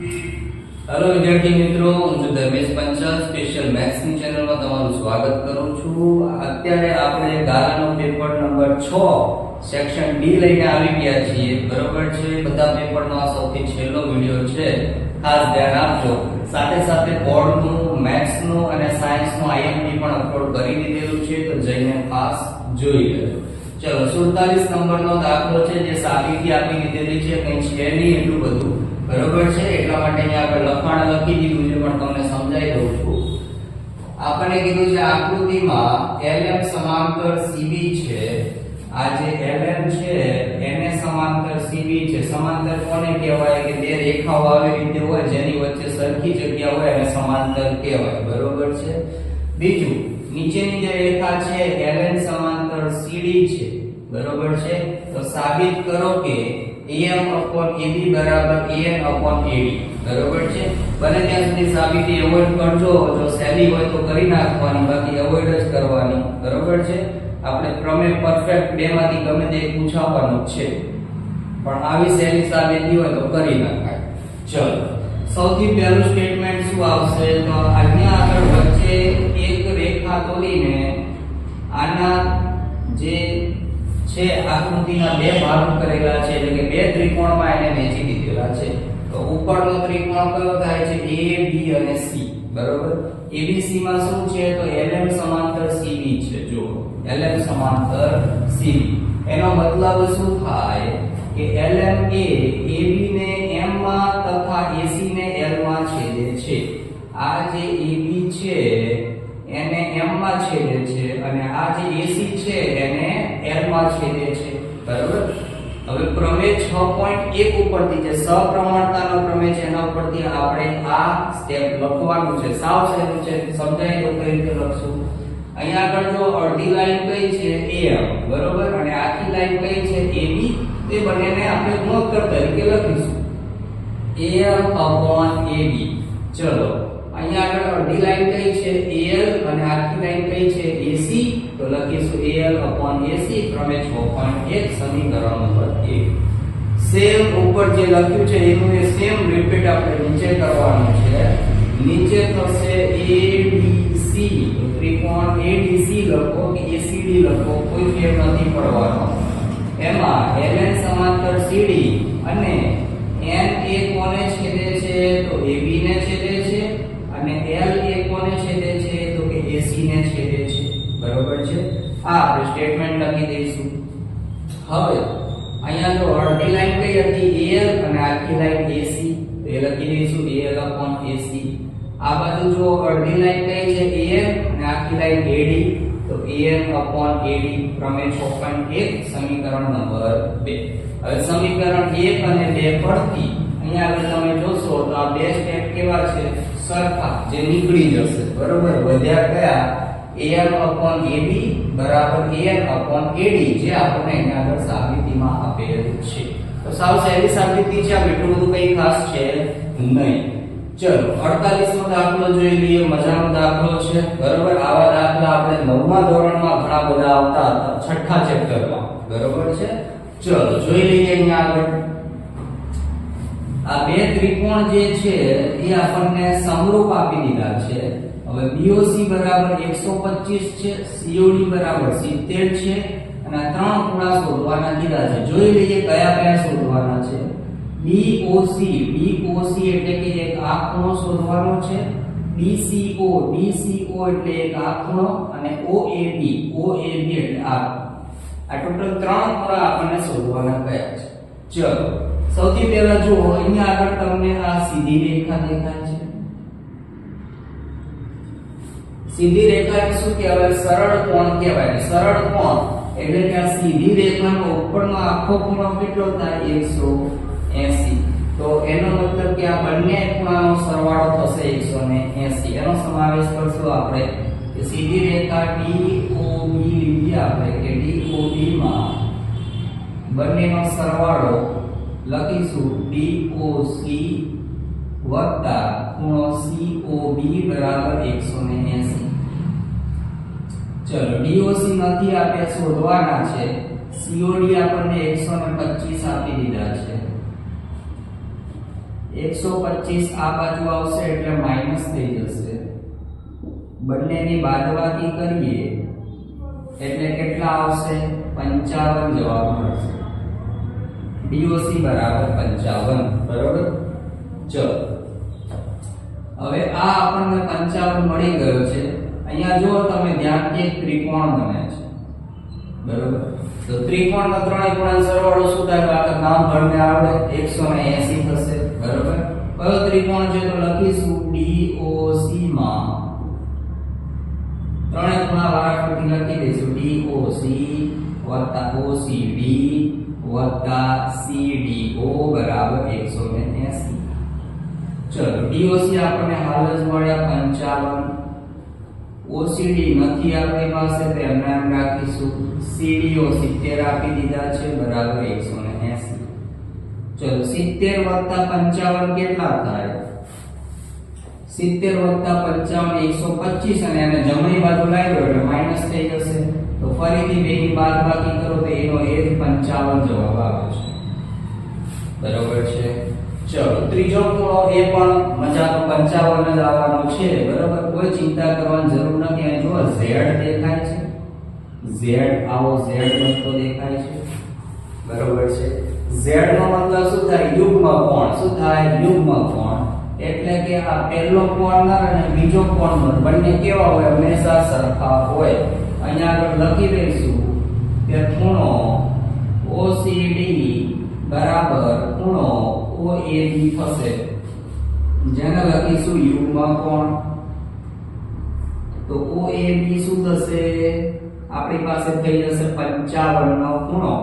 Hello વિદ્યાર્થી મિત્રો, હું છું ધર્મેશ પંચાલ. સ્પેશિયલ મેથ્સ ની ચેનલમાં તમારું સ્વાગત કરું છું. અત્યારે આપણે ગાલાનો પેપર નંબર 6 સેક્શન ડી લઈને આવી ગયા છીએ. બરોબર છે, બધા પેપરનો આ સૌથી છેલ્લો વિડિયો છે, ખાસ ધ્યાન આપજો. સાથે સાથે બોર્ડનું, મેથ્સનું અને સાયન્સનું આઈએમપી પણ અપલોડ કરી દીધેલું છે, તો જઈને ખાસ જોઈ લેજો. ચલો, 47 નંબરનો દાખલો છે જે સાબિતી આપી દીધેલી છે, કંઈ છે નહીં એટલું બધું. બરોબર છે, એટલા માટે અહીંયા આપણે લખાણ લખી દીધું છે, પણ તમને સમજાવી દઉં છું. આપણને કીધું છે આકૃતિમાં LM સમાંતર CB છે. આ જે LM છે એને સમાંતર CB છે. સમાંતર કોને કહેવાય કે બે રેખાઓ આવી રીતે હોય જેની વચ્ચે સરખી જગ્યા હોય એને સમાંતર કહેવાય. બરોબર છે. બીજું, નીચેની જે રેખા છે LN સમાંતર CD છે. બરોબર છે, તો સાબિત કરો કે AM/AB બરાબર AN/AD. બરોબર છે. બને ત્યાં સુધી સાબિતી અવોઇડ કરજો. જો સહેલી હોય તો કરી નાખવાની, બાકી અવોઇડ જ કરવાની. બરોબર છે. આપણે પ્રમેય પરફેક્ટ બે માંથી ગમે તે પૂછાવવાનું છે, પણ આવી સહેલી સાબિતી હોય તો કરી નાખાય. ચલો, સૌથી પહેલું સ્ટેટમેન્ટ શું આવશે? તો અહીંયા આગળ વચ્ચે એક રેખા દોરીને આના જે છે આકૃતિના બે ભાગ કરેલા છે, એટલે કે બે ત્રિકોણમાં એને વહેંચી દીધેલા છે. તો ઉપરનો ત્રિકોણ કયો થાય છે? AB અને C. બરોબર. ABC માં શું છે? તો LM સમાંતર CB છે. જો LM સમાંતર CB, એનો મતલબ શું થાય કે LM એ AB ને M માં તથા AC ને L માં છેદે છે. આ જે AB છે એને M માં છેદે છે અને આ જે AC છે એને L માં છેદે છે. બરાબર. હવે પ્રમેય 6.1 ઉપરથી જે સપ્રમાણતાનો પ્રમેય છે એના ઉપરથી આપણે આ સ્ટેપ લખવાનું છે. સાવ સહેલું છે, સમજાય તો કઈ રીતે લખશું. અહીંયા આગળ જો અડધી લાઈન કઈ છે? AM. બરોબર. અને આખી લાઈન કઈ છે? AB. તે બંનેને આપણે ગુણોત્તર તરીકે લખીશું AM/AB. ચલો, અહીંયા આગળ અડધી લાઈન કઈ છે? AL અને આખી લાઈન કઈ છે? AC. તો લખીશું AL/AC. પ્રમેય 6.1 સમીકરણ નંબર 1. સેમ ઉપર જે લખ્યું છે એનું એ સેમ રિપીટ આપણે નીચે કરવાનું છે. નીચે થશે ABC. તો ત્રિકોણ ADC લખો કે ACD લખો, કોઈ ફેર નથી પડવાનો. એમાં LN સમાંતર CD અને N એ કોને છેદે છે? તો AB ને છેદે છે. અને L એ કોને છેદે છે? તો કે AC ને છેદે છે. બરોબર છે. આ આપણે સ્ટેટમેન્ટ લખી દઈશું. હવે અહીંયા જો અડધી લાઈન કઈ હતી? AL અને આખી લાઈન AC. તો એ લખી દઈશું AL/AC. આ બાજુ જો અડધી લાઈન કઈ છે? AM અને આખી લાઈન AD. તો AN/AD. પ્રમેય 6.1 સમીકરણ નંબર 2. હવે સમીકરણ 1 અને 2 પરથી અહીંયા આગળ તમે જોશો તો આ બે સ્ટેપ કેવા છે? સરખા, જે નીકળી જશે. બરોબર. વધ્યા કયા? AM/AB બરાબર AN/AD, જે આપણે અહીંયા આગળ સાબિતીમાં આપેલું છે. તો સાવ સહેલી સાબિતી છે, આ એટલું બધું કઈ ખાસ છે નહીં. ચલો, 48 નો દાખલો જોઈ લઈએ. મજાનો દાખલો છે. બરોબર. આવા દાખલા આપણે 9મા ધોરણમાં ઘણા બધા આવતા હતા, 6થા ચેપ્ટરમાં. બરોબર છે. ચલો, જોઈ લઈએ. અહીંયા આગળ આ બે ત્રિકોણ જે છે એ આપણને સમરૂપ આપી દીધા છે. હવે BOC બરાબર 125 છે, COD બરાબર 70 છે અને આ ત્રણ ખૂણા શોધવાના કીધા છે. જોઈ લઈએ કયા કયા શોધવાના છે. BOC એટલે કે એક આ ખૂણો શોધવાનો છે. DCO એટલે એક આ ખૂણો. અને OAB એટલે આ ટોટલ ત્રણ ખૂણા આપણને શોધવાના કયા છે. ચલો, સૌથી પહેલા જો અહીંયા આગળ તમને આ સીધી રેખા દેખાય છે. સીધી રેખા શું કહેવાય? સરળ કોણ કહેવાય. સરળ કોણ એટલે કે આ સીધી રેખાનો ઉપરનો આખો ખૂણો કેટલો થાય? 180. તો એનો મતલબ કે આ બંને ખૂણાનો સરવાળો થશે 180. એનો સમાવેશ કરશું આપણે કે સીધી રેખા DOB લીધી આપણે કે DOB માં બંનેનો સરવાળો લખીશું DOC વત્તા ખૂણો COB બરાબર 180. ચલો, DOC નથી આપણે શોધવાના છે. COD આપણને 125 આપી દીધા છે. 125 આ બાજુ આવશે એટલે માઈનસ થઈ જશે, બંનેની બાદબાકી કરીએ એટલે કેટલા આવશે? 55 જવાબ મળશે. DOC બરાબર 55. બરોબર. ચલો હવે આ આપણને 55 મળી ગયો છે. અહીંયા જો તમે ધ્યાનથી એક ત્રિકોણ બને છે. બરોબર. તો ત્રિકોણનો ત્રણેય ખૂણાનો સરવાળો શું થાય? આ નામ ભણને આવડે 180 થશે. બરોબર. કયો ત્રિકોણ છે તો લખીશું DOC માં ત્રણેય ખૂણા વારાફરતી લખી દઈશું DOC OCD CDO બરાબર 180. ચલો DOC આપણને હાલ જ મળ્યા 55. OCD નથી આપણી પાસે તો એમને એમ રાખીશું. CDO 70 આપી દીધા છે બરાબર 180. ચલો 70 વત્તા 55 કેટલા થાય? 70 વત્તા 55 125 અને એને જમણી બાજુ લાવ્યો એટલે માઈનસ થઈ જશે. તો ફરીથી બેની બાદબાકી કરો તો એનો એ જ 55 જવાબ આવે છે. બરોબર છે. ચલો ત્રીજો ખૂણો એ પણ મજા તો 55 જ આવવાનો છે. બરોબર. કોઈ ચિંતા કરવાની જરૂર નથી. અહીં જો Z દેખાય છે, Z આવો Z વસ્તુ દેખાય છે. બરોબર છે. Z નો મતલબ શું થાય? યુગ્મ કોણ. શું થાય? યુગ્મ કોણ. એટલે કે આ પહેલો કોર્નર અને બીજો કોર્નર બંને કેવા હોય? હંમેશા સરખા હોય. અહીંયા આગળ લખી દઈશું કે ખૂણો OCD બરાબર ખૂણો OAB થશે, જેને લખીશું યુગ્મ કોણ. તો OAB શું થશે? આપણી પાસે થઈ જશે 55 નો ખૂણો.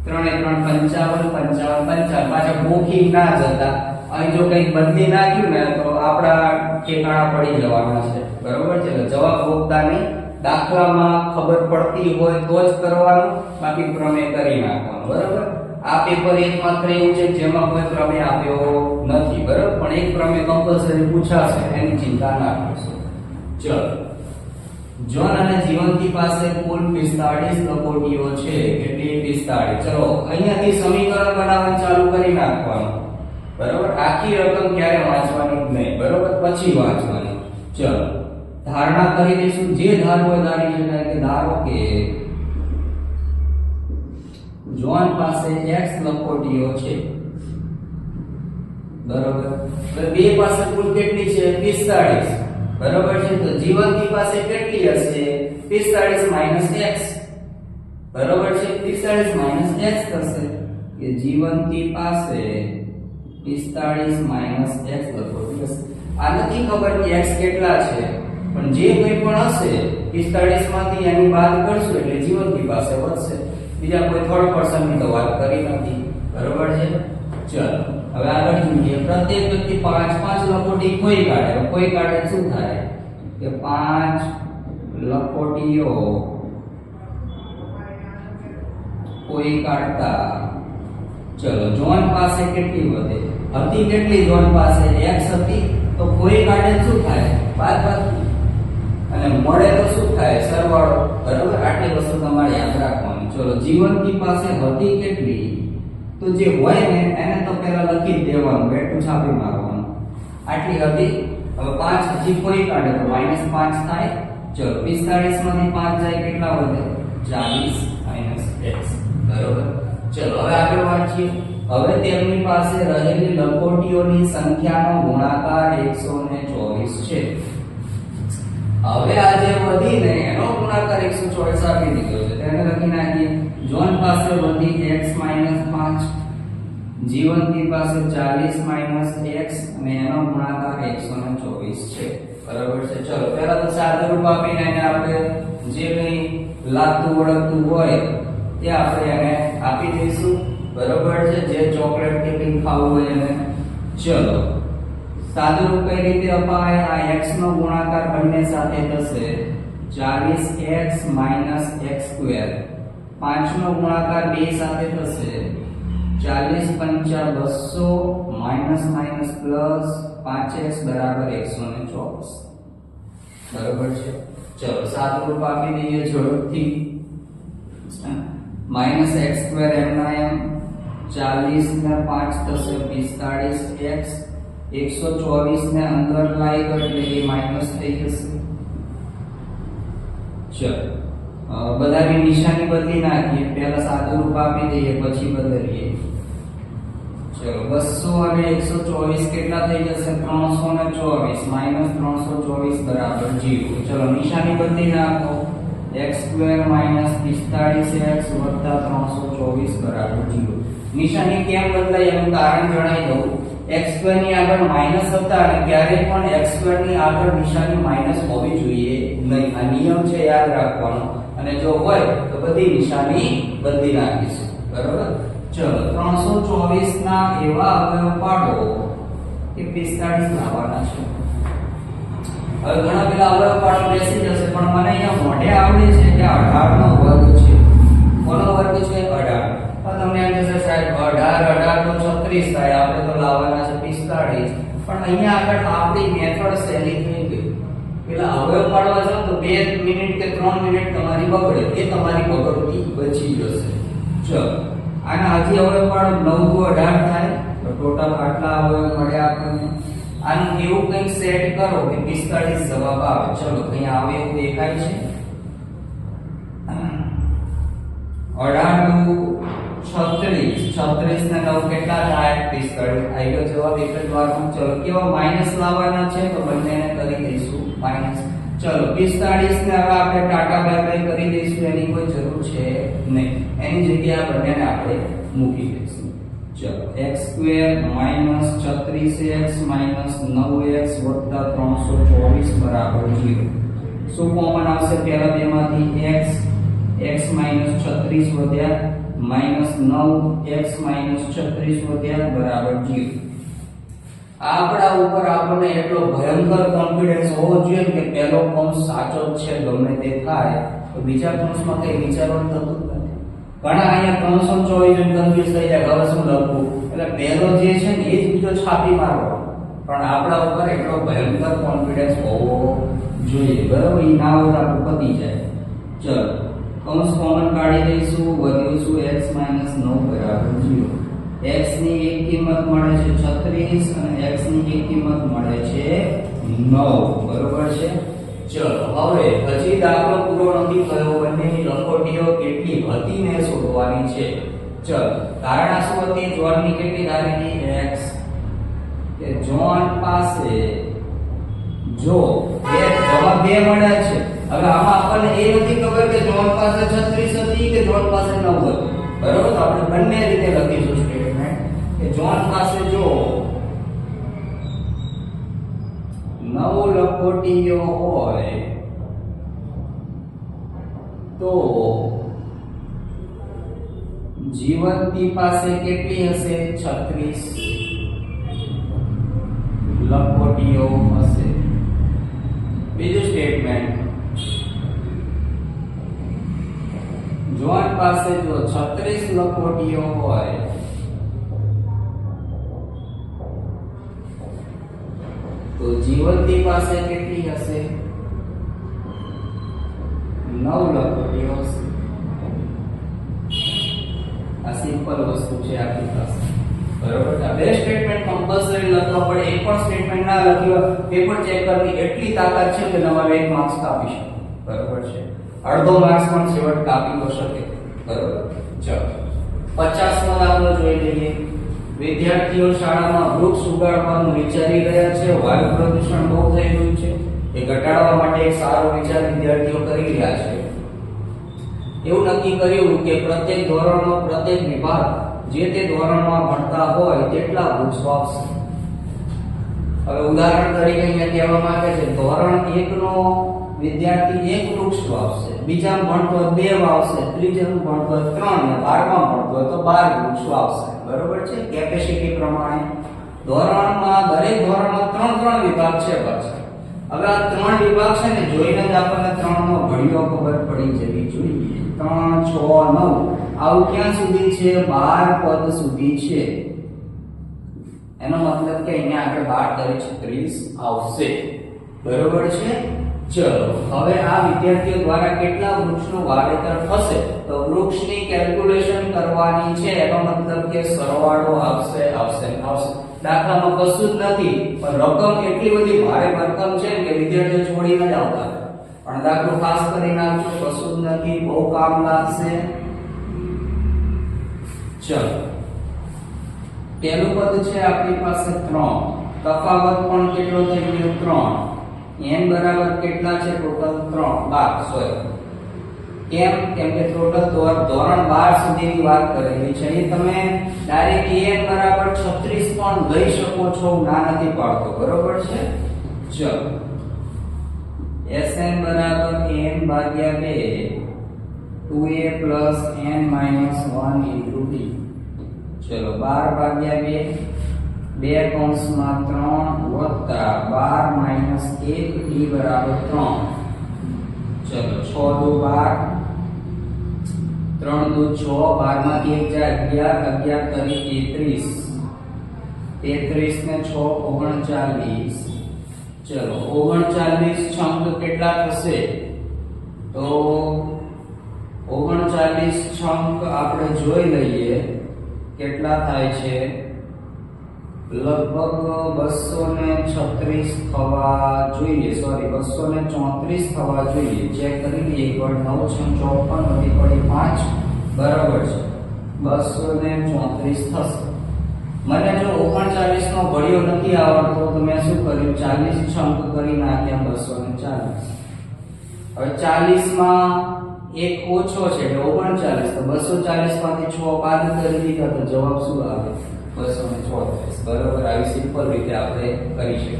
ત્રણે ત્રણ 55 55 55. પાછા ભૂખી ના જતા અહીં જો કંઈક બદલી નાખ્યું ને તો આપણા ઠેકાણા પડી જવાના છે. બરોબર છે. જવાબ ગોખતા નહીં. દાખલામાં ખબર પડતી હોય તો જ કરવાનું, બાકી પ્રમેય કરી નાખવાનું. બરોબર. આ પેપર એકમાત્ર એવું છે જેમાં કોઈ પ્રમેય આપ્યો નથી. બરોબર. પણ એક પ્રમેય કમ્પલસરી પૂછાશે, એની ચિંતા ના કરશો. ચલો જોન અને જીવંતી પાસે કુલ 45 લખોટીઓ છે. કેટલી? 45. ચલો અહીંયાથી સમીકરણ બનાવવાનું ચાલુ કરી નાખવાનું. બરોબર. આખી રકમ ક્યારે વાંચવાની નહીં. બરોબર. પછી વાંચવાની. ચલો ધારણા કરી દઈશું. જે ધારવો ધારી શકાય કે ધારો કે જોન પાસે x લખોટીઓ છે. બરોબર. તો બે પાસે કુલ કેટલી છે? 45. બરોબર છે. તો જીવંતી પાસે કેટલી હશે? 45 - x. બરોબર છે. 45 - x થશે કે જીવંતી પાસે 45 - x લખોટી હશે. આ નથી ખબર કે x કેટલા છે, પણ જે કોઈ પણ હશે 45 માંથી એની બાદ કરશું એટલે જીવંતી પાસે વધશે. બીજા કોઈ થર્ડ પર્સન ની તો વાત કરી નથી. બરોબર છે. ચલો હવે આગળ જોઈએ. પ્રત્યેક વ્યક્તિ 5 લખોટી કોઈ કાઢે. કોઈ કાઢે શું થાય કે 5 લખોટીઓ કોઈ કાઢતા. ચલો જોન પાસે કેટલી વધે? હતી કેટલી જોન પાસે? x હતી. તો કોઈ કાઢે શું થાય? બાદબાકી. અને મળે તો શું થાય? સરવાળો. બરોબર. આટલી વસ્તુ તમારે યાદ રાખવાની. ચલો જીવંતી પાસે હતી કેટલી? તો જે હોય ને એને તો પહેલા લખી જ દેવાનું, બેઠું છાપી મારવાનું. આટલી હતી. હવે 5 હજી કોઈ કાઢે તો -5 થાય. ચલો 45 માંથી 5 જાય કેટલા વધે? 40 - x. બરોબર. ચલો હવે આગળ વાંચીએ. હવે તેમની પાસે રહેલી લખોટીઓની સંખ્યાનો ગુણાકાર 124 છે. હવે આ જે વધીને એનો ગુણાકાર 124 આપી દીધો છે તેને લખી નાખીએ. જોન પાસે વધી x - 5, જીવંતી પાસે 40 - x અને એનો ગુણાકાર 124 છે. બરાબર છે. ચલો પહેલા તો સાદુરૂપ આપીને એને આપણે જે કંઈ લાગતું વળગતું હોય તે આપણે એને આપી દઈશું. બરાબર છે. જે ચોકલેટ કે કંઈ ખાવું હોય એને. ચલો સાદુરૂપ કઈ રીતે અપાય? આ x નો ગુણાકાર બંને સાથે થશે 40x - x². 5 નો ગુણાકાર બે સાથે થશે 40 × 5 = 200 - -5x બરાબર 124. બરાબર છે. ચલો સાદુરૂપ આપી દઈએ ઝડપથી. -x² એમના એમ. 40 ને 5 થશે 45x 124 ને અંદર લાવ્યો એટલે એ માઈનસ થઈ જશે. ચલો બધાની નિશાની બદલી નાખીએ, પહેલા સાદું રૂપ આપી દઈએ પછી બદલીએ. ચલો 200 અને 124 કેટલા થઈ જશે? 324 માઈનસ 324 બરાબર 0. ચલો નિશાની બદલી નાખો, x² માઈનસ 45x વત્તા 324 બરાબર 0. નિશાની કેમ બદલાય એનું કારણ જણાવી દઉં. x² ની આગળ માઈનસ હતા અને ક્યારેય પણ x² ની આગળ નિશાની માઈનસ હોવી જોઈએ નહીં. આ નિયમ છે, યાદ રાખવાનો. અને જો હોય તો બધી નિશાની બદલી નાખીશું. બરાબર. ચલો 324 ના એવા અવયવ પાડો કે 45 લાવવાના છે. હવે ઘણા પેલા અવયવ પાડો બેસી જશે, પણ મને અહીંયા મોઢે આવડે છે કે 18 નો વર્ગ છે. કોનો વર્ગ છે? 18. તો તમને એમ થશે સાહેબ 18 તો 36 થાય, આપણે તો લાવવાના છે 45. પણ અહીંયા આગળ આપણી મેથડ સહેલી થઈ ગઈ. પેલા અવયવ પાડવા જાવ તો 2 મિનિટ કે 3 મિનિટ તમારી બગડે, એ તમારી બગડતી બચી જશે. ચલો આના હજી અવયવ પાડો 9 * 18 થાય તો ટોટલ આટલા અવયવ મળ્યા આપણને. આનું એવું કંઈક સેટ કરો કે 45 જવાબ આવે. ચલો અહીંયા આવે એવું દેખાય છે. 18 36 36 ને 9 કેટલા થાય? 45. આવી ગયો જવાબ એક જ વારમાં. ચલો કેવા માઈનસ લાવવાના છે તો બંનેને કરી દઈશું માઈનસ. ચલો 45 ને હવે આપણે ટાટા બાય બાય કરી દઈશું, એની કોઈ જરૂર છે નહીં. એની જગ્યાએ બંનેને આપણે મૂકી દઈશું. ચલો x² minus 36x minus 9x વત્તા 324 બરાબર 0. શું કોમન આવશે? પહેલા બેમાંથી x માઈનસ 36 વધ્યા માઈનસ 9x માઈનસ 36 વધ્યા બરાબર 0. આપણા ઉપર આપણને એટલો ભયંકર કોન્ફિડન્સ હોવો જોઈએ કે પહેલો કૌંસ સાચો જ છે, ગમે તે થાય તો બીજા કૌંસમાં કઈ વિચારવાનું થતું જ નથી. ઘણા અહીંયા 324 કન્ફ્યુઝ થઈ જાય, હવે શું લખવું? એટલે પહેલો જે છે ને એ જ બીજો છાપી મારવાનો. પણ આપણા ઉપર એટલો ભયંકર કોન્ફિડન્સ હોવો જોઈએ. બરાબર. એ ના હોય તો આપણું પતી જાય. ચલો કૌંસ કોમન કાઢી દઈશું. વધ્યું શું? x - 9 બરાબર 0. x ની એક કિંમત મળે છે 36 અને x ની એક કિંમત મળે છે 9. બરોબર છે. ચલો હવે હજી દાખલો પૂરો નથી થયો. બંનેની લંબગોટીઓ કેટલી હતી ને શોધવાની છે. ચલો ધારણા શું હતી? જોન ની કેટલી ધારેલી? x. કે જોન પાસે જો જવાબ 2 મળ્યા છે. હવે આમાં આપણને એ નથી ખબર કે જોન પાસે 36 હતી કે જોન પાસે 9 હતી. બરોબર. તો આપણે બંને રીતે લખીશું સ્ટેટમેન્ટ કે જોન પાસે જો 9 લંબગોટીઓ હોય તો જીવંતી પાસે કેટલી હશે? 36 લંબગોટીઓ હશે. બીજું સ્ટેટમેન્ટ, જોન પાસે જો 36 લંબગોટીઓ હોય તો જીવંતી પાસે કેટલી હશે? 9 લંબગોટીઓ હશે. આ સિમ્પલ વસ્તુ છે આપણી પાસે. બરોબર. આ બે સ્ટેટમેન્ટ કમ્પલસરી લખવા પડે. એક પણ સ્ટેટમેન્ટ ના લખ્યો પેપર ચેક કરવી એટલી તાકાત છે કે તમારે 1 માર્ક્સ કાપી શકો. બરોબર છે. અડધો માર્ક્સ પણ છેવટ કાપી તો શકે. બરોબર. ચલો 50મો દાખલો જોઈ લઈએ. વિદ્યાર્થીઓ શાળામાં વૃક્ષ ઉગાડવાનું વિચારી રહ્યા છે. વાયુ પ્રદૂષણ બહુ થઈ રહ્યું છે. એ ઘટાડવા માટે એક સારો વિચાર વિદ્યાર્થીઓ કરી રહ્યા છે. એવું નક્કી કર્યું કે પ્રત્યેક ધોરણનો પ્રત્યેક વિભાગ જે તે ધોરણમાં ભણતા હોય તેટલા વૃક્ષ વાવશે. હવે ઉદાહરણ તરીકે અહીંયા કહેવા માંગે છે ધોરણ 1 નો વિદ્યાર્થી 1 વૃક્ષ વાવશે, બીજામાં ભણતો 2 વાવશે, ત્રીજામાં ભણતો 3 ને 12માં ભણતો તો 12 વૃક્ષ વાવશે. બરોબર છે. કેપેસિટી પ્રમાણે ધોરણમાં દરેક ધોરણમાં 3 વિભાગ છે. પાછા હવે આ 3 વિભાગ છે ને જોઈને જ આપણને 3 નો ઘડિયો ખબર પડી જવી જોઈએ. 3 6 9 આવું ક્યાં સુધી છે? 12 પદ સુધી છે. એનો મતલબ કે અહીંયા આગળ 12 36 આવશે. બરોબર છે. ચલો હવે આ વિદ્યાર્થીઓ દ્વારા કેટલા વૃક્ષનું વાવેતર થશે તો વૃક્ષની કેલ્ક્યુલેશન કરવાની છે એનો મતલબ કે સરવાળો આવશે દાખલામાં કશું જ નથી પણ રકમ એટલી બધી ભારે ભરકમ છે કે વિદ્યાર્થીઓ છોડીને જ આવતા પણ દાખલો ખાસ કરી નાખજો કશું જ નથી બહુ કામ લાગશે ચલો પહેલું પદ છે આપણી પાસે 3 તફાવત પણ કેટલો થઈ ગયો 3 n બરાબર કેટલા છે ટોટલ 12 સોરી કેમ કે ટોટલ ધોરણ 12 સુધીની વાત કરેલી છે એ તમે ડાયરેક્ટ n બરાબર 36 પણ લઈ શકો છો ના નથી પાડતો બરોબર છે ચલો Sn બરાબર n ભાગ્યા 2 2a n 1 into d ચલો 12 ભાગ્યા 2 કૌંસમાં 3 વત્તા 12 - 1 d બરાબર 3 ચલો 6 દુ 12 3 દુ 6 12 માંથી 1 જાય 11 11 તરી 33 ને 6 39 ચલો 39 છંક કેટલા થશે તો 39 છંક આપણે જોઈ લઈએ કેટલા થાય છે લગભગ 236 થવા જોઈએ સોરી 234 થવા જોઈએ ચેક કરી લઈએ એકવાર 9 6 54 વધી પડી 5 બરાબર છે 234 થશે મને જો 39 નો ઘડિયો નથી આવડતો તો મેં શું કર્યું 40 છંક કરી નાખ્યા 240 હવે 40 માં એક ઓછો છે એટલે 39 તો 240 માંથી 6 બાદ કરી દીધા તો જવાબ શું આવે 234 બરાબર આવી સિમ્પલ રીતે આપણે કરી શકીએ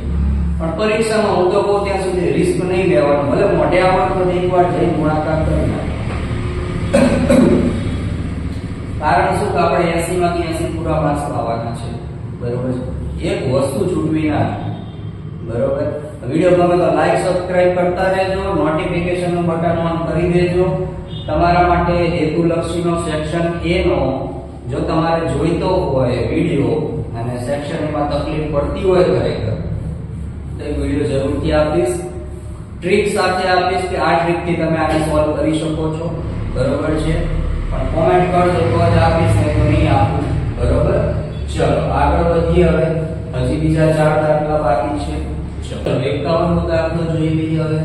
પણ પરીક્ષામાં હું તો કહું ત્યાં સુધી રિસ્ક નહીં લેવાનું ભલે મોઢે આવડતો તો એકવાર જઈ ગુણાકાર કરી નાખો કારણ શું કે આપણે 80 માંથી 80 પૂરા માર્ક્સ લાવવાના છે બરોબર છે એક વસ્તુ છૂટવી ના બરોબર વિડિયો ગમે તો લાઈક સબસ્ક્રાઇબ કરતા રહેજો નોટિફિકેશન નું બટન ઓન કરી દેજો તમારા માટે હેતુલક્ષીનો સેક્શન A નો જો તમારે જોઈતો હોય વિડિયો અને સેક્શન માં તકલીફ પડતી હોય ખરેખર તો એ વિડિયો જરૂરથી આપીશ ટ્રીક સાથે આપીશ કે આ ટ્રીક થી તમે આને સોલ્વ કરી શકો છો બરોબર છે પણ કોમેન્ટ કરજો તો જ આપીશ નહીં તો નહીં આપું બરોબર ચલો આગળ વધીએ હવે હજી બીજા 4 દાખલા બાકી છે ચલો 51 નો દાખલો જોઈ લઈએ હવે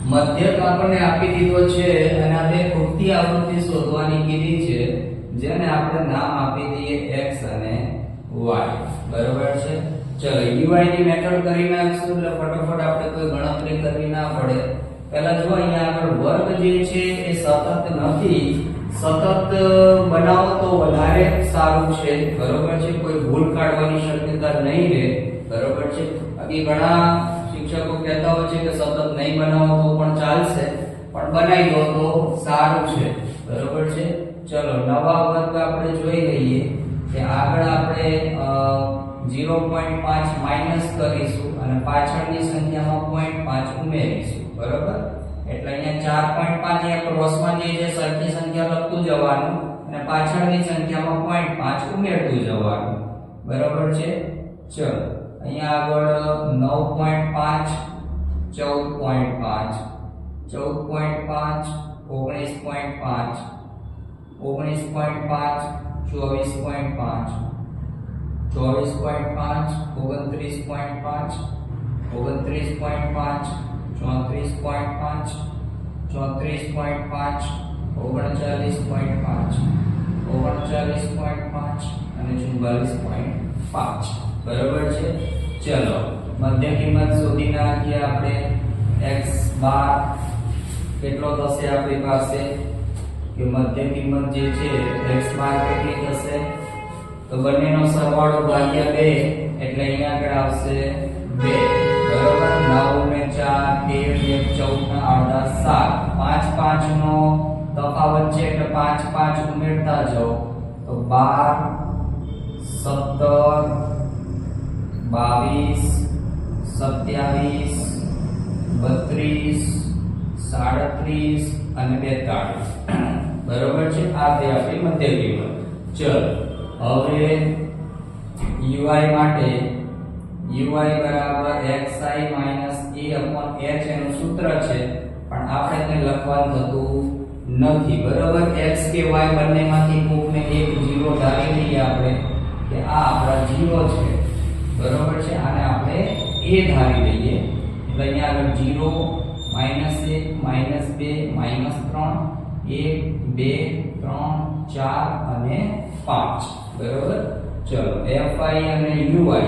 મધ્યક આપણને આપી દીધો છે અને આ બે ખૂટતી આવૃત્તિ શોધવાની કીધી છે જેને આપણે નામ આપી દઈએ x અને y બરોબર છે ચલો uy ની મેથડ કરી નાખશું એટલે ફટાફટ આપણે કોઈ ગણતરી કરવી ના પડે પહેલા જો અહીંયા આગળ વર્ગ જે છે એ સતત નથી સતત બનાવો તો વધારે સારું છે બરોબર છે કોઈ ભૂલ કાઢવાની શક્યતા નહીં રહે બરોબર છે બાકી ઘણા શિક્ષકો કહેતા હોય છે કે સતત નહીં બનાવો તો પણ ચાલશે પણ બનાવી દો તો સારું છે બરોબર છે ચલો નવા વર્ગ આપણે જોઈ લઈએ કે આગળ આપણે 0.5 માઈનસ કરીશું અને પાછળની સંખ્યામાં 0.5 ઉમેરીશું બરોબર એટલે અહીંયા 4.5 અહીંયા ક્રોસમાં જે છે સરખી સંખ્યા લખતું જવાનું અને પાછળની સંખ્યામાં 0.5 ઉમેરતું જવાનું બરોબર છે ચલો અહીંયા આગળ 9.5 14.5 14.5 19.5 19.5 24.5 24.5 29.5 29.5 34.5 34.5 39.5 39.5 અને 44.5 બરાબર છે ચલો મધ્ય કિંમત શોધી નાખીએ આપણે x બાર કેટલો થશે આપણી પાસે કે મધ્ય કિંમત જે છે x બાર કેટલી થશે તો બંનેનો સરવાળો ભાગ્યા 2 એટલે અહીંયા આગળ આવશે 2 બરાબર 9 ને 4 13 14 7 5 5 નો તફાવત છે એટલે 5 5 ઉમેરતા જાઓ તો 12 17 22 27 32 અને 42 બરોબર છે આ તે આપણી મધ્ય કિંમત ચલો હવે ui માટે uy બરાબર xi a h એનું સૂત્ર છે, પણ આપણે તે લખવાનું થતું નથી, બરોબર. x કે y બંનેમાંથી કોકને એક 0 ધારી લઈએ આપણે કે આ આપણા 0 છે, બરોબર છે. આને આપણે a ધારી લઈએ એટલે અહીંયા આગળ 0 -1 -2 -3 1 2 3 4 અને 5, બરોબર. ચલો fi અને uy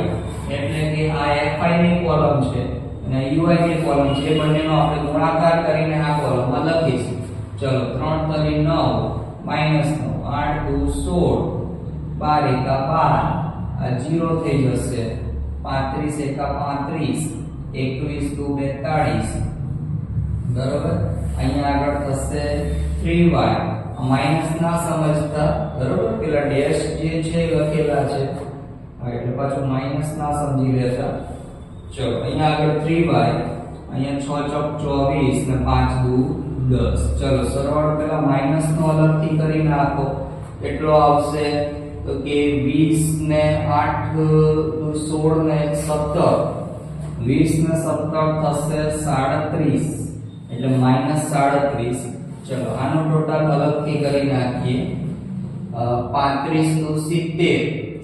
એટલે કે આ fi ની કોલમ છે અને uy ની કોલમ છે, બંનેનો આપણે ગુણાકાર કરીને આ કોલમમાં લખીશું. ચલો 3 તરી 9 -9 8 દુ 16 12 એકા 12 આ 0 થઈ જશે, 35 એકા 35 21 દુ 42, બરોબર. અહીંયા આગળ થશે 3y માઈનસ ના સમજતા, બરોબર. પેલા ડેશ જે છે લખેલા છે એટલે પાછું માઈનસ ના સમજી લેતા. ચલો અહીંયા આગળ 3y, અહીંયા 6 ચોક 24 ને 5 દુ 10. ચલો સરવાળો પેલા માઈનસ નો અલગથી કરી નાખો, કેટલો આવશે તો કે 20 ને 8 દુ 16 ને 17, 20 ને 17 થશે 37 એટલે -37. ચલો આનો ટોટલ અલગથી કરી નાખીએ. 35 દુ 70,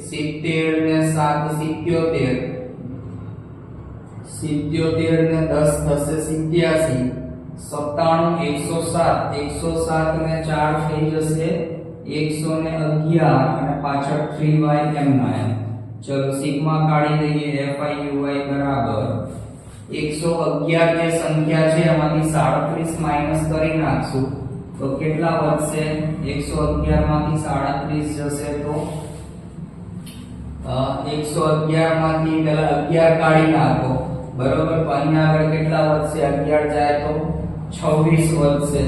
70 ને 7 77, 77 ને 10 થશે 87, 97 107, 107 ને 4 થઈ જશે 111 અને પાછળ 3y એમના. ચલો સિગ્મા કાઢી દઈએ. fi uy બરાબર 111 જે સંખ્યા છે એમાંથી 37 માઈનસ કરી નાખશું તો કેટલા વધશે? 111 માંથી 37 જશે તો 111 માંથી પહેલા 11 કાઢી નાખો, બરોબર. તો અહીંયા આગળ કેટલા વધશે? 11 જાય તો 26 વધશે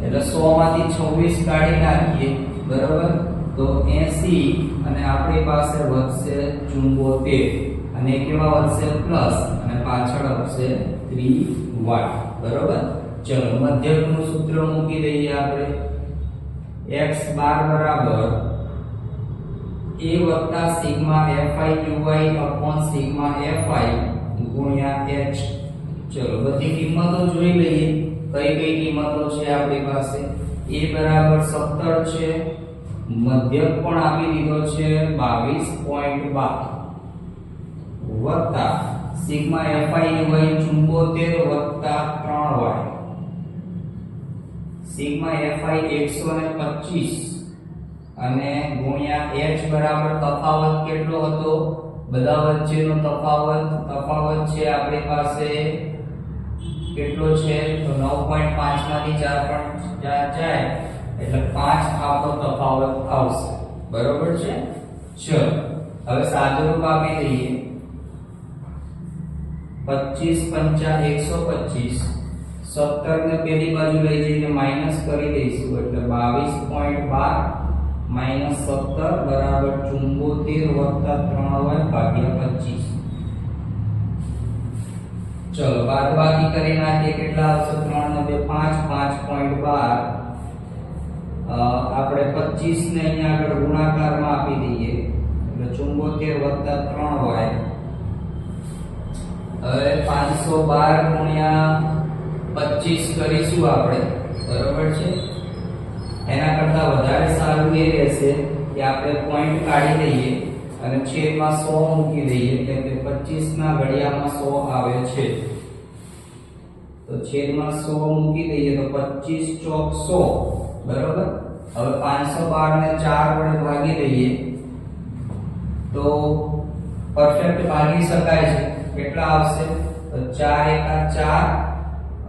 એટલે 100 માંથી 26 કાઢી નાખીએ, બરોબર. તો 80 અને આપણી પાસે વધશે 74 અને કેવા વધશે? પ્લસ અને પાછળ આવશે 3y, બરોબર. ચલો મધ્યકનું સૂત્ર મૂકી દઈએ આપણે. x બાર બરાબર a sigma fi uy upon sigma fi ગુણ્યા h. ચલો બધી કિંમતો જોઈ લઈએ કઈ કઈ કિંમતો છે આપણી પાસે. a બરાબર 17 છે, મધ્યક પણ આપી દીધો છે 22.12 વત્તા સિગ્મા fi uy 74 વત્તા 3y, સિગ્મા fi 125 અને ગુણ્યા h બરાબર તફાવત કેટલો હતો? બધા વચ્ચેનો તફાવત છે આપણી પાસે કેટલો છે? તો 9.5 માંથી 4 જાય એટલે 5 આપણો તફાવત આવશે, બરોબર છે. ચલો હવે સાદુરૂપ આપી દઈએ. 25 પંચા 125, 17 ને પેલી બાજુ લઈ જઈને માઈનસ કરી દઈશું એટલે 22.12 માઈનસ 17 બરાબર 74 વત્તા 3y ભાગ્યા 25. ચલો બાદબાકી કરી નાખીએ કેટલા આવશે? 3 ને 2 5, 5.12 આપણે 25 ને અહીંયા આગળ ગુણાકારમાં આપી દઈએ એટલે 74 વત્તા 3y. હવે 512 ગુણ્યા 25 કરીશું આપણે, બરોબર છે. એના કરતા વધારે સારું એ રહેશે કે આપણે પોઈન્ટ કાઢી દઈએ અને છેદમાં 100 મૂકી દઈએ કેમ કે 25 ના ઘડિયામાં 100 આવે છે. તો છેદમાં 100 મૂકી દઈએ તો 25 ચોક 100, બરોબર. હવે 512 ને 4 વડે ભાગી દઈએ તો પરફેક્ટ ભાગી શકાય છે. કેટલા આવશે? તો 4 એકા 4,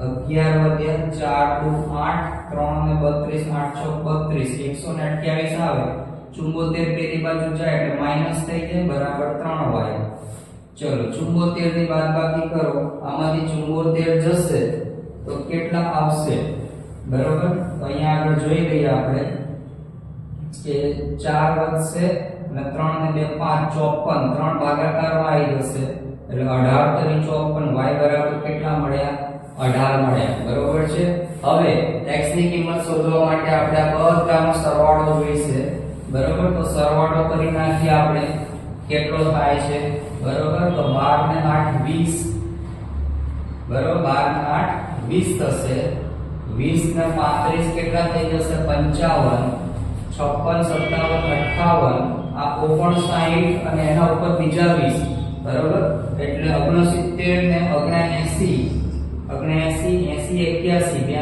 11 વધ્યા 4 દુ 8, 3 ને 32, 8 ચોક 32, 128 આવે. 74 પેલી બાજુ જાય એટલે માઈનસ થઈ જાય બરાબર 3y. ચલો 74 ની બાદબાકી કરો, આમાંથી 74 જશે તો કેટલા આવશે? બરોબર. તો અહીંયા આગળ જોઈ લઈએ આપણે કે 4 વધશે અને 3 ને 2 5, 54, 3 ભાગાકારમાં આવી જશે એટલે 18 તરી 54, y બરાબર કેટલા મળ્યા? 18 મળ્યા, બરોબર છે. હવે x ની કિંમત શોધવા માટે આપણે આ બધાનો સરવાળો જોઈશે, બરોબર. તો સરવાળો કરી નાખીએ આપણે કેટલો થાય છે, બરોબર. બરાબર. તો 12 ને 8 20 બરાબર. 12 ને 8 20 થશે. 20 ને 35 કેટલા થઈ જશે? 55. 56 57 58 આ 59 અને એના ઉપર બીજા 20 બરાબર. એટલે 69 ને 79 80 81 82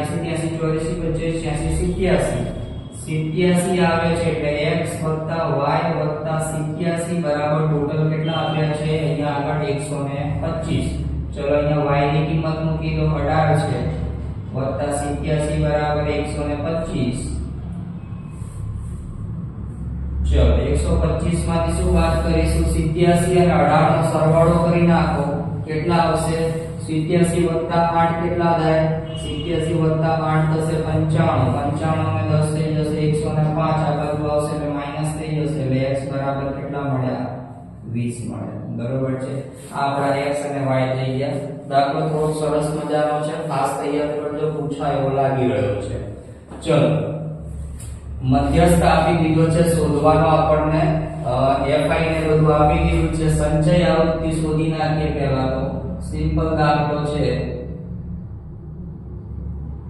83 84 87 આવે છે. એટલે x y 87 બરાબર ટોટલ કેટલા આવ્યા છે? અહીંયા આગળ 125. ચલો અહીંયા y ની કિંમત મૂકી દો 18 છે વત્તા 87 બરાબર 125. ચલો 125 માંથી શું બાદ કરીશું? 87 અને 18 નો સરવાળો કરી નાખો. કેટલા આવશે? 87 વત્તા 8 કેટલા થાય? 87 વત્તા 8 થશે 95. 95 ને 10 થઈ જશે 105. આ બાજુ આવશે એટલે માઈનસ થઈ જશે એટલે x બરાબર કેટલા મળ્યા? 20 મળ્યા. બરોબર છે. આ આપણા x અને y થઈ ગયા. દાખલો થોડો સરસ મજાનો છે, ખાસ તૈયાર કરજો, પૂછાય એવો લાગી રહ્યો છે. ચલો મધ્યસ્થ આપી દીધો છે, શોધવાનો આપણને fi ને બધું આપી દીધું છે. સંચય આવૃત્તિ શોધી નાખીએ. પહેલા તો સિમ્પલ દાખલો છે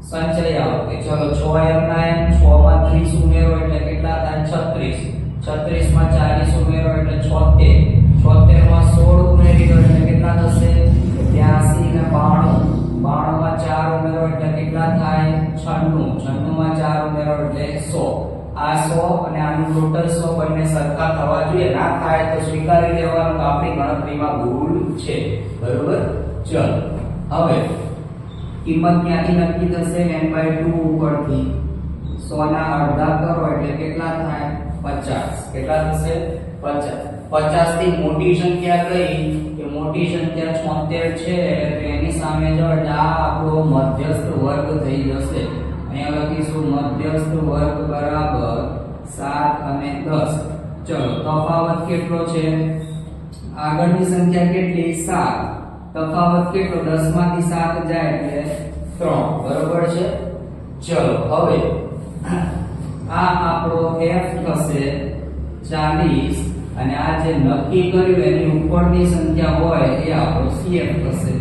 સંચય આવૃત્તિ. ચલો 6m ના m 6 માં 30 ઉમેરો એટલે કેટલા થાય? 36. 36 માં 40 ઉમેરો એટલે 76. 76 માં 16 ઉમેરી દો એટલે કેટલા થશે? 82 ને 92. 92 માં 4 ઉમેરો એટલે કેટલા થાય? 96. 96 માં 4 ઉમેરો એટલે 100. આ 100 અને આનું ટોટલ 100 બંને સરખા થવા જોઈએ. ના થાય તો સ્વીકારી લેવાનું કે આપણી ગણતરીમાં ભૂલ છે. બરોબર. ચલો હવે કિંમત ક્યાંથી નક્કી થશે? n/2 ઉપરથી 100 ના અડધા કરો એટલે કેટલા થાય? 50. કેટલા થશે? 50. 50 થી મોટી સંખ્યા કઈ? કે મોટી સંખ્યા 76 છે એટલે એની સામે જો એટલે આ આપણો મધ્યસ્થ વર્ગ થઈ જશે. અહીંયા લખીશું મધ્યસ્થ વર્ગ બરાબર 7 અને 10. ચલો તફાવત કેટલો છે? આગળની સંખ્યા કેટલી? 7. તફાવત કેટલો? 10 માંથી 7 જાય એટલે 3. બરોબર છે. ચલો હવે આ આપણો f થશે 40 અને આ જે નક્કી કર્યું એની ઉપરની સંખ્યા હોય એ આપણો cf થશે.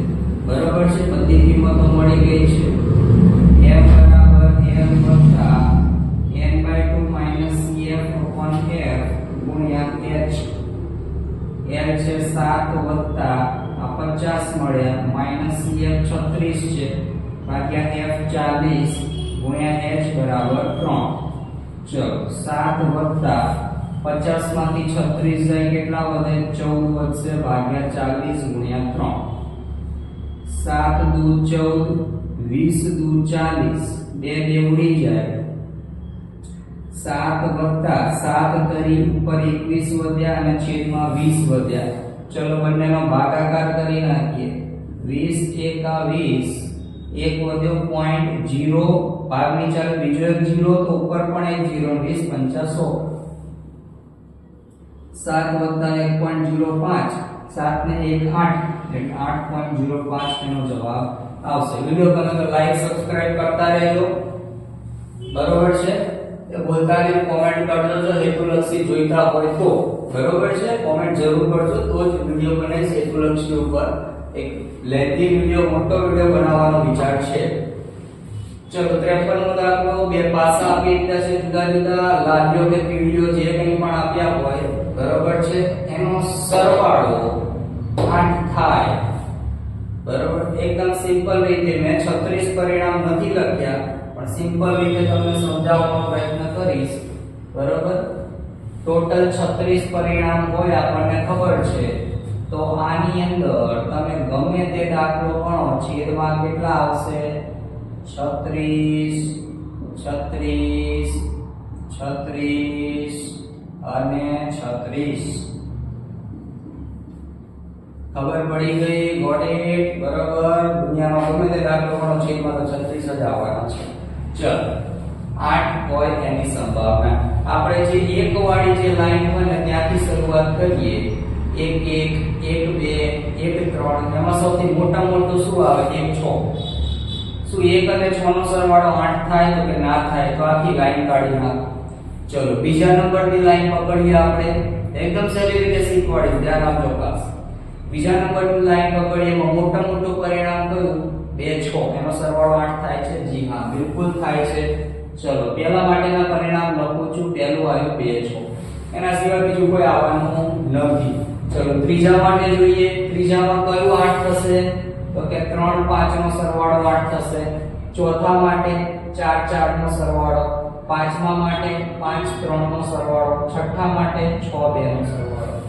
બરોબર છે. બધી કિંમતો મળી ગઈ છે. f બરાબર f વત્તા n/2 cf f ગુણ્યા h. l છે 7 વત્તા આ 50 મળ્યા માઈનસ cf 36 છે ભાગ્યા f 40 ગુણ્યા h બરાબર 3. ચલો 7 વત્તા 50 માંથી 36 જાય કેટલા વધે? 14 વધશે ભાગ્યા 40 ગુણ્યા 3. 7 દુ 14 20 દુ 40 બે ઉડી જાય. 7 વત્તા 7 તરી ઉપર 21 વધ્યા અને છેદમાં 20 વધ્યા. ચલો બંનેનો ભાગાકાર કરી નાખીએ. 20 એકા 20 એક વધ્યો 0.0 ભાગની ચાલે બીજો એક 0 તો ઉપર પણ એક 0 20 50 100. 7 વત્તા 1.05 7 ને 1 8 એટલે 8.05 એનો જવાબ આવશે. વિડિયો ગમે તો લાઈક સબસ્ક્રાઇબ કરતા રહેજો. બરોબર છે. એ બોલતા નહીં, કોમેન્ટ કરજો જો હેતુલક્ષી જોઈતા હોય તો. બરોબર છે. કોમેન્ટ જરૂર કરજો તો જ વિડિયો બને. હેતુલક્ષી ઉપર એક લેન્થી વિડિયો મોટો વિડિયો બનાવવાનો વિચાર છે. ચલો 53 નો દાખલો. બે પાસા આપી દીધા છે જુદા જુદા. લાદીઓ કે પીડીઓ જે કંઈ પણ આપ્યા હોય બરોબર છે એનો સરવાળો 8 થાય. બરોબર. એકદમ સિમ્પલ રીતે મેં 36 પરિણામ નથી લખ્યા પણ સિમ્પલ રીતે તમને સમજાવવાનો પ્રયત્ન કરીશ. બરોબર. ટોટલ 36 પરિણામ હોય આપણને ખબર છે. તો આની અંદર તમે ગમે તે દાખલો ગણો છેદમાં કેટલા આવશે? 36 36 36 અને 36. ખબર પડી ગઈ? Got it. બરોબર. દુનિયામાં ગમે તે દાખલો ગણો છેદમાં તો 36 જ આવવાના છે. ચલો 8 હોય એની સંભાવના. આપણે જે એક વાળી જે લાઈન હોય ને ત્યાંથી શરૂઆત કરીએ. 1 1 1 2 1 3 એમાં સૌથી મોટા મોટું શું આવે? 1 6. શું 1 અને 6 નો સરવાળો 8 થાય તો કે ના થાય? તો આખી લાઈન કાઢી નાખો. ચલો બીજા નંબરની લાઈન પકડીએ આપણે. એકદમ સહેલી રીતે શીખવાડીશ, ધ્યાન આપજો ખાસ. બીજા નંબરની લાઈન પકડીએ એમાં મોટા મોટું પરિણામ કયું 2 6 એનો સરવાળો 8 થાય છે જી હા બિલકુલ થાય છે ચલો પહેલા માટેના પરિણામ લખું છું પહેલું આવ્યું 2 6 એના સિવાય બીજું કોઈ આવવાનું નથી ચલો ત્રીજા માટે જોઈએ ત્રીજામાં કયું 8 થશે તો કે 3 5 નો સરવાળો 8 થશે ચોથા માટે 4 4 નો સરવાળો પાંચમા માટે 5 3 નો સરવાળો છઠ્ઠા માટે 6 2 નો સરવાળો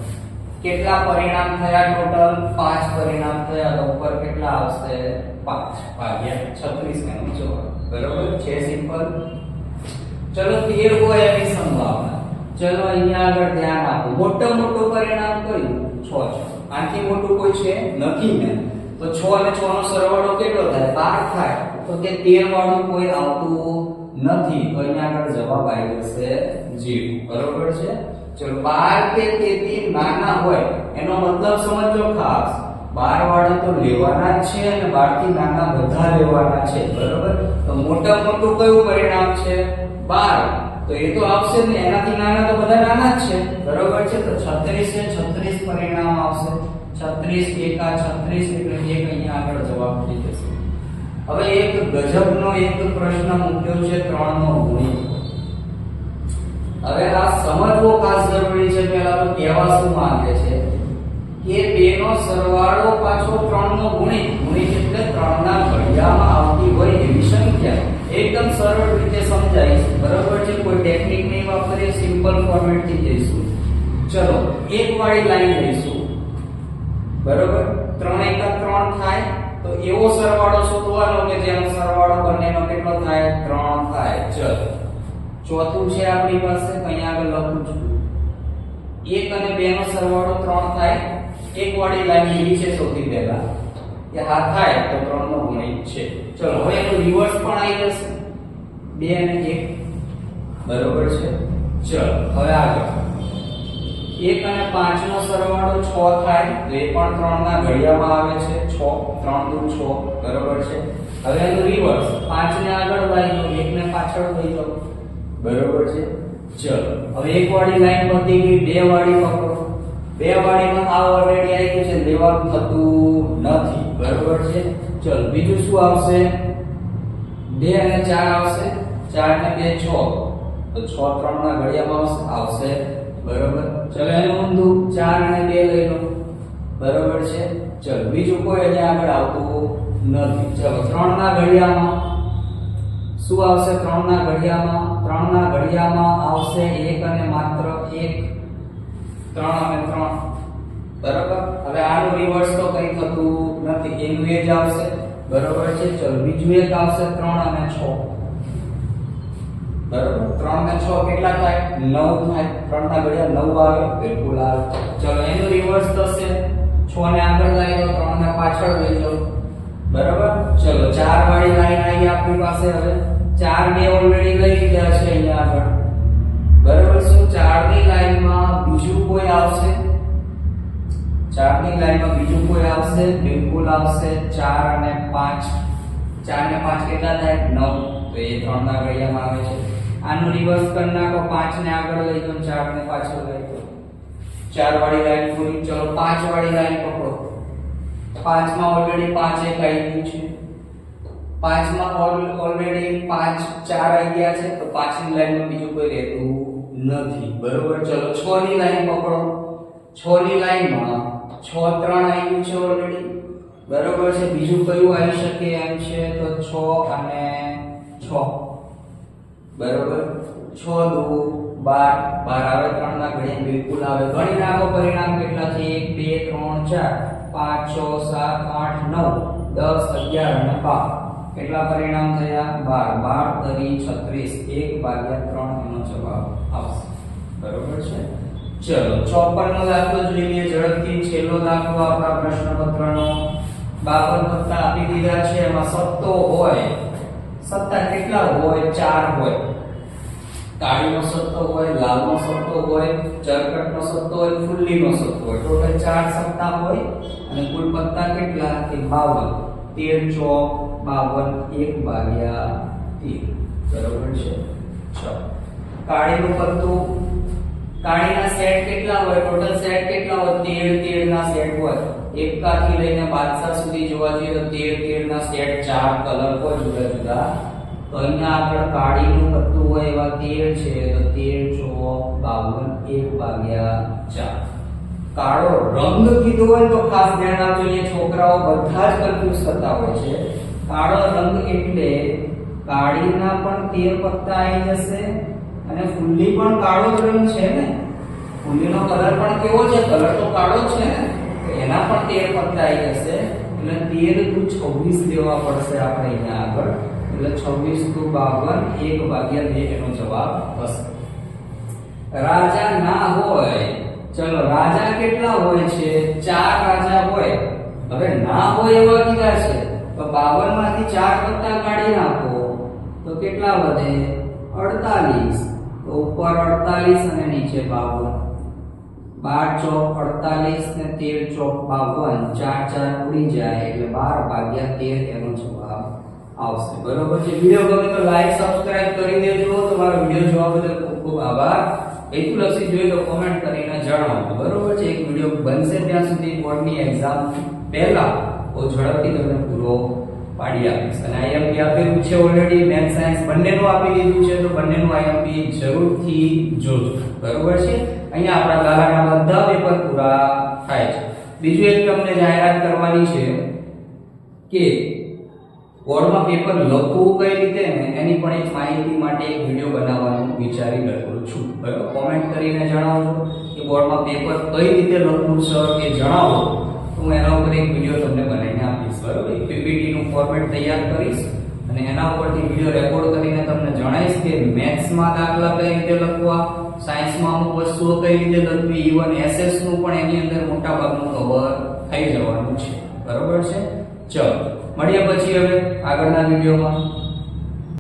કેટલા પરિણામ થયા ટોટલ 5 પરિણામ થયા તો ઉપર કેટલા આવશે 5 ભાગ્યા 36 એનો જવાબ બરોબર છે સિમ્પલ ચલો 13 હોય એની સંભાવના ચલો અહીંયા આગળ ધ્યાન આપો મોટું મોટું પરિણામ કયું 6 છે આથી મોટું કોઈ છે નથી ને તો 6 અને 6 નો સરવાળો કેટલો થાય 12 થાય તો કે 13 વાળું કોઈ આવતું નથી તો અહીંયા આગળ જવાબ આવી જશે 0 બરોબર છે ચલો 12 કે તેથી નાના હોય એનો મતલબ સમજો ખાસ 12 વાળા તો લેવાના જ છે અને 12 થી નાના બધા લેવાના છે બરોબર તો મોટા મોટું કયું પરિણામ છે 12 તો એ તો આવશે ને એનાથી નાના તો બધા નાના જ છે બરોબર છે તો 36 છે 36 પરિણામ આવશે 36 એકા 36 એટલે એક અહીંયા આગળ જવાબ થઈ જશે હવે એક ગજબનો એક પ્રશ્ન મૂક્યો છે 3 નો ગુણ્યો હવે આ સમજવો ખાસ જરૂરી છે પહેલા તો કહેવા શું માંગે છે કે 2 નો સરવાળો પાછો 3 નો ગુણિત એટલે 3 ના ઘડિયામાં આવતી હોય એવી સંખ્યા એકદમ સરળ રીતે સમજાઈશ બરાબર છે કોઈ ટેકનિક નહીં વાપરીએ સિમ્પલ ફોર્મેટ થી જઈશું ચલો એક વાળી લાઈન લઈશું બરાબર 3 એકા 3 થાય તો એવો સરવાળો શોધવાનો કે જેનો સરવાળો બંનેનો કેટલો થાય 3 થાય ચલો ચોથું છે આપણી પાસે અહીંયા આગળ લખું છું 1 અને 2 નો સરવાળો 3 થાય એક વાળી લાઈન લીધી છે સૌથી પહેલા કે હા થાય તો 3 નો ગુણિત છે ચલો હવે એનું રિવર્સ પણ આવી જશે 2 અને 1 બરોબર છે ચલો હવે આગળ 1 અને 5 નો સરવાળો 6 થાય તો એ પણ 3 ના ઘડિયામાં આવે છે 6 3 દુ 6 બરોબર છે હવે એનું રિવર્સ 5 ને આગળ લઈ લો 1 ને પાછળ લઈ લો બરોબર છે ચલો હવે એક વાળી લાઈન પતી ગઈ બે વાળી પકડો બે વાળીમાં આ ઓલરેડી આવી ગયું છે લેવાનું થતું નથી બરોબર છે ચલો બીજું શું આવશે 2 અને 4 આવશે 4 ને 2 6 તો 6 3 ના ઘડિયામાં આવશે બરોબર ચલો એનું ઊંધું 4 અને 2 લઈ લો બરોબર છે ચલો બીજું કોઈ અહીંયા આગળ આવતું નથી ચલો 3 ના ઘડિયામાં શું આવશે 3 ના ઘડિયામાં આવશે 1 અને માત્ર 1 3 અને 3 બરાબર હવે આનું રિવર્સ તો કઈ થતું નથી એનું એ જ આવશે બરાબર છે ચલો બીજું એક આવશે 3 અને 6 બરાબર 3 ને 6 કેટલા થાય 9 થાય 3 ના ઘડિયા 9 આવે બિલકુલ આવે ચલો એનું રિવર્સ થશે 6 ને આગળ લઈ લો 3 ને પાછળ લઈ લો બરાબર ચલો 4 વાળી લાઈન આવી આપણી પાસે હવે 4 ને ઓલરેડી લઈ લીધા છે અહીંયા આગળ બરાબર શું 4 ની લાઈનમાં બીજું કોઈ આવશે 4 ની લાઈનમાં બીજું કોઈ આવશે બિલકુલ આવશે 4 અને 5 4 ને 5 કેટલા થાય 9 તો એ 3 ના ઘડિયામાં આવે છે આનું રિવર્સ કરી નાખો 5 ને આગળ લઈ જાઓ 4 ને પાછળ લઈ જાઓ 4 વાળી લાઈન પૂરી ચલો 5 વાળી લાઈન પકડો 5 માં ઓલરેડી 5 એક આવી ગયું છે 5 માં ઓલરેડી 5 4 આવી ગયા છે તો 5 ની લાઈનમાં બીજું કોઈ રહેતું નથી બરોબર ચલો 6 ની લાઈન પકડો 6 ની લાઈનમાં 6 3 આવી ગયું છે ઓલરેડી બરોબર છે બીજું કયું આવી શકે એમ છે તો 6 અને 6 બરોબર 6 દુ 12 આવે 3 ના ઘડિયા બિલકુલ આવે ગણી નાખો પરિણામ કેટલા છે 1 2 3 4 5 6 7 8 9 10 11 અને 12 કેટલા પરિણામ થયા 12 12 36 1 ભાગ્યા 3 એનો જવાબ આવશે બરોબર છે ચલો 54 નો દાખલો જોઈ લઈએ ઝડપથી છેલ્લો દાખલો આપણા પ્રશ્નપત્રનો 52 પત્તા આપી દીધા છે એમાં સત્તો હોય સત્તા કેટલા હોય 4 હોય કાળીનો સત્તો હોય લાલનો સત્તો હોય ચરકટનો સત્તો હોય ફુલ્લીનો સત્તો હોય ટોટલ 4 સત્તા હોય અને કુલ પત્તા કેટલા કે 52 13 ચોક 52 1 ભાગ્યા 13 બરોબર છે ચલો કાળીનું પત્તું કાળીના સેટ કેટલા હોય ટોટલ સેટ કેટલા હોય 13 13 ના સેટ હોય એકાથી લઈને બાદશાહ સુધી જોવા જઈએ તો 13 ના સેટ 4 કલર હોય જુદા જુદા. તો અહીંયા આગળ કાળીનું પત્તું હોય એવા 13 છે તો 13 ચોક 52 1 ભાગ્યા 4. કાળો રંગ કીધો હોય તો ખાસ ધ્યાન આપજો, અહીંયા છોકરાઓ બધા જ કન્ફ્યુઝ થતા હોય છે. કાળો રંગ એટલે કાળીના પણ 13 પત્તા આવી જશે અને ફૂલી પણ કાળો જ રંગ છે ને, ફૂલીનો કલર પણ કેવો છે, કલર તો કાળો જ છે ને, તો એના પણ 13 પત્તા આવી જશે એટલે 13 દુ 26 લેવા પડશે આપણે અહીંયા આગળ. એટલે 26 દુ 52 1 ભાગ્યા 2 એનો જવાબ થશે. રાજા ના હોય, ચલો રાજા કેટલા હોય છે, 4 રાજા હોય. હવે ના હોય એવા કીધા છે તો 52 માંથી 4 પત્તા કાઢી નાખો તો કેટલા વધે, 48. તો ઉપર 48 અને નીચે 52. 12 ચોક 48 ને 13 ચોક 52, 4 4 ઉડી જાય એટલે 12 ભાગ્યા 13 એનો જવાબ આવશે. બરોબર છે. વિડિયો ગમે તો લાઈક સબસ્ક્રાઇબ કરી દેજો. તમારો વિડિયો જોવા બદલ ખૂબ ખૂબ આભાર. એક્યુરસી જોઈએ તો કોમેન્ટ કરીને જણાવો. બરોબર છે. એક વિડિયો બનશે ત્યાં સુધી બોર્ડની એક્ઝામ પહેલા બહુ ઝડપથી તમને પૂરો પાડી આપીશ. અને આઈએમપી આપેલું છે ઓલરેડી, મેથ્સ સાયન્સ બંનેનું આપી દીધું છે તો બંનેનું આઈએમપી જરૂરથી જોજો. બરોબર છે. અહીંયા આપણા ગાલાના બધા પેપર પૂરા થાય છે. બીજું એક તમને જાહેરાત કરવાની છે કે બોર્ડમાં પેપર લખવું કઈ રીતે ને એની પણ એક માહિતી માટે એક વિડિયો બનાવવાનું વિચારી રહ્યો છું. બરાબર, કોમેન્ટ કરીને જણાવજો કે બોર્ડમાં પેપર કઈ રીતે લખવું સર એ જણાવો. હું એના ઉપર એક વિડિયો તમને બનાવીને આપીશ. બરાબર, એક પીપીટી નું ફોર્મેટ તૈયાર કરીશ અને એના ઉપરથી વિડિયો રેકોર્ડ કરીને તમને જણાવીશ કે મેથ્સમાં દાખલા કઈ રીતે લખવા, સાયન્સમાં અમુક વસ્તુઓ કઈ રીતે લખવી, ઇવન એસએસ નું પણ એની અંદર મોટા ભાગનું કવર થઈ જવાનું છે. બરાબર છે. ચલો મળીએ પછી હવે આગળના વિડિયોમાં.